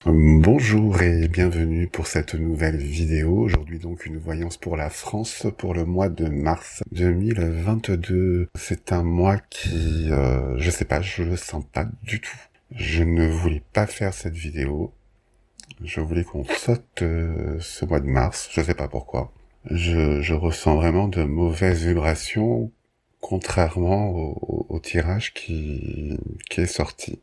Bonjour et bienvenue pour cette nouvelle vidéo. Aujourd'hui donc une voyance pour la France pour le mois de mars 2022. C'est un mois qui, je sais pas, je le sens pas du tout. Je ne voulais pas faire cette vidéo. Je voulais qu'on saute ce mois de mars, je sais pas pourquoi. Je ressens vraiment de mauvaises vibrations, contrairement au tirage qui est sorti.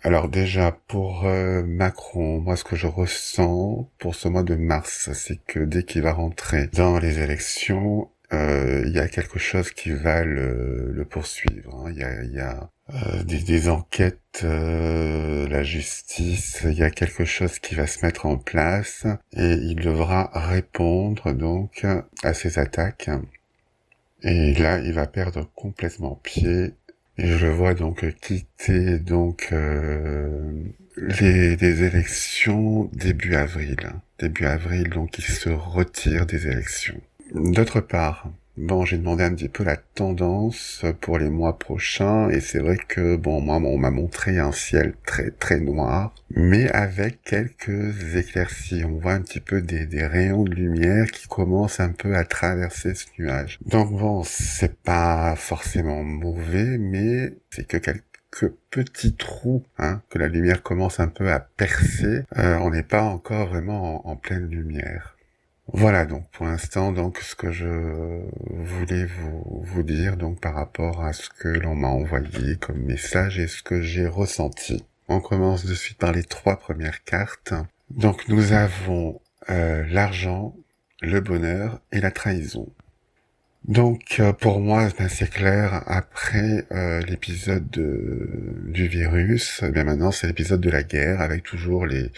Alors déjà pour Macron, moi ce que je ressens pour ce mois de mars, c'est que dès qu'il va rentrer dans les élections, il y a quelque chose qui va le poursuivre, hein. Il y a des enquêtes, la justice, il y a quelque chose qui va se mettre en place et il devra répondre donc à ces attaques. Et là, il va perdre complètement pied. Et je le vois donc quitter donc les élections début avril. Début avril, donc il se retire des élections. D'autre part, bon, j'ai demandé un petit peu la tendance pour les mois prochains, et c'est vrai que, bon, moi, on m'a montré un ciel très très noir, mais avec quelques éclaircies. On voit un petit peu des rayons de lumière qui commencent un peu à traverser ce nuage. Donc bon, c'est pas forcément mauvais, mais c'est que quelques petits trous, hein, que la lumière commence un peu à percer. On n'est pas encore vraiment en pleine lumière. Voilà donc pour l'instant donc ce que je voulais vous dire donc par rapport à ce que l'on m'a envoyé comme message et ce que j'ai ressenti. On commence de suite par les 3 premières cartes. Donc nous avons l'argent, le bonheur et la trahison. Donc pour moi c'est clair, après l'épisode du virus, bien maintenant c'est l'épisode de la guerre avec toujours les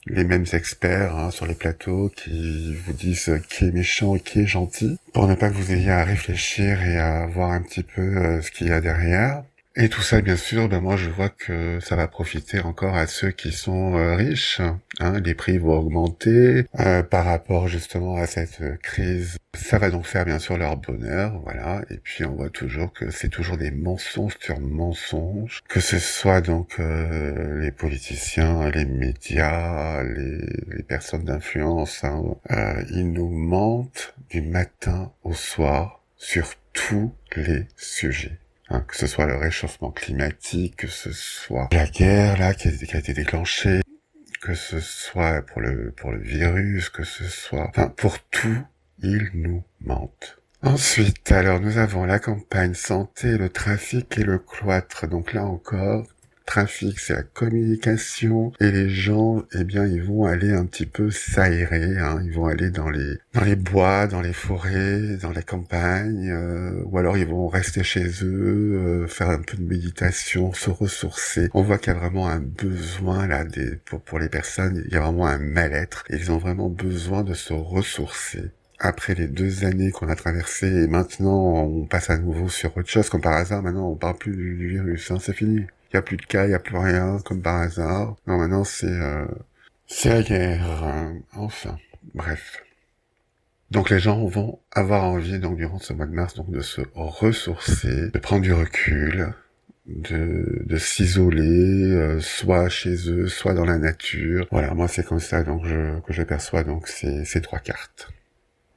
mêmes experts, hein, sur les plateaux qui vous disent qui est méchant et qui est gentil, pour ne pas que vous ayez à réfléchir et à voir un petit peu ce qu'il y a derrière. Et tout ça, bien sûr, ben moi je vois que ça va profiter encore à ceux qui sont riches, hein, les prix vont augmenter par rapport justement à cette crise. Ça va donc faire bien sûr leur bonheur, voilà. Et puis on voit toujours que c'est toujours des mensonges sur mensonges, que ce soit donc les politiciens, les médias, les personnes d'influence, hein, ils nous mentent du matin au soir sur tous les sujets. Hein, que ce soit le réchauffement climatique, que ce soit la guerre là qui a été déclenchée, que ce soit pour le virus, que ce soit, enfin pour tout, ils nous mentent. Ensuite, alors nous avons la campagne santé, le trafic et le cloître. Donc là encore, trafic, c'est la communication, et les gens, eh bien, ils vont aller un petit peu s'aérer, hein. Ils vont aller dans les bois, dans les forêts, dans la campagne, ou alors ils vont rester chez eux, faire un peu de méditation, se ressourcer. On voit qu'il y a vraiment un besoin là, pour les personnes, il y a vraiment un mal-être, et ils ont vraiment besoin de se ressourcer. Après les 2 années qu'on a traversées, et maintenant on passe à nouveau sur autre chose, comme par hasard, maintenant on parle plus du virus, hein, c'est fini. Il y a plus de cas, il y a plus rien, comme par hasard. Non, maintenant c'est la guerre, hein. Enfin, bref. Donc les gens vont avoir envie, donc durant ce mois de mars, donc de se ressourcer, de prendre du recul, de s'isoler, soit chez eux, soit dans la nature. Voilà, moi c'est comme ça donc que je perçois donc ces 3 cartes.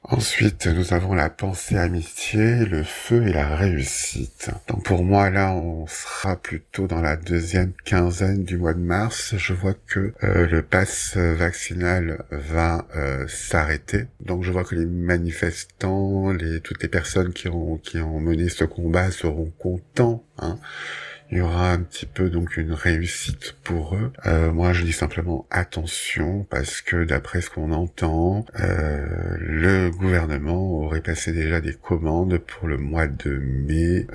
Ensuite, nous avons la pensée amitié, le feu et la réussite. Donc pour moi, là, on sera plutôt dans la 2e quinzaine du mois de mars. Je vois que le pass vaccinal va s'arrêter. Donc je vois que les manifestants, toutes les personnes qui ont mené ce combat seront contents, hein. Il y aura un petit peu donc une réussite pour eux. Moi je dis simplement attention parce que d'après ce qu'on entend, le gouvernement aurait passé déjà des commandes pour le mois de mai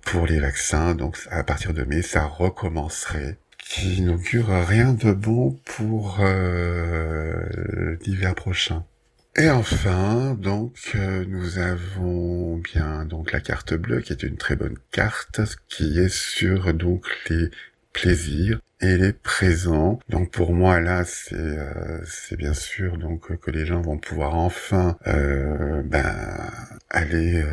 pour les vaccins. Donc à partir de mai ça recommencerait, qui n'augure rien de bon pour l'hiver prochain. Et enfin, donc, nous avons bien donc la carte bleue, qui est une très bonne carte, qui est sur donc les plaisir et il est présent. Donc pour moi là, c'est bien sûr donc que les gens vont pouvoir enfin aller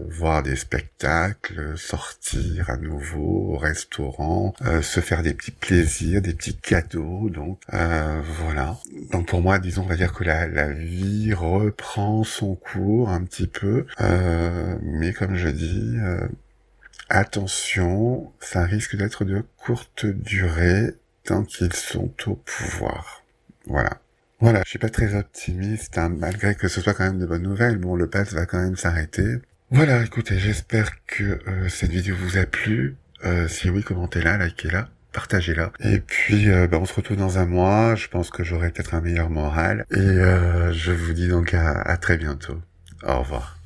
voir des spectacles, sortir à nouveau au restaurant, se faire des petits plaisirs, des petits cadeaux. Donc voilà. Donc pour moi, disons, on va dire que la vie reprend son cours un petit peu, mais comme je dis. Attention, ça risque d'être de courte durée tant qu'ils sont au pouvoir. Voilà. Voilà, je suis pas très optimiste, hein, malgré que ce soit quand même de bonnes nouvelles. Bon, le pass va quand même s'arrêter. Voilà, écoutez, j'espère que cette vidéo vous a plu. Si oui, commentez-la, likez-la, partagez-la. Et puis, on se retrouve dans un mois. Je pense que j'aurai peut-être un meilleur moral. Et je vous dis donc à très bientôt. Au revoir.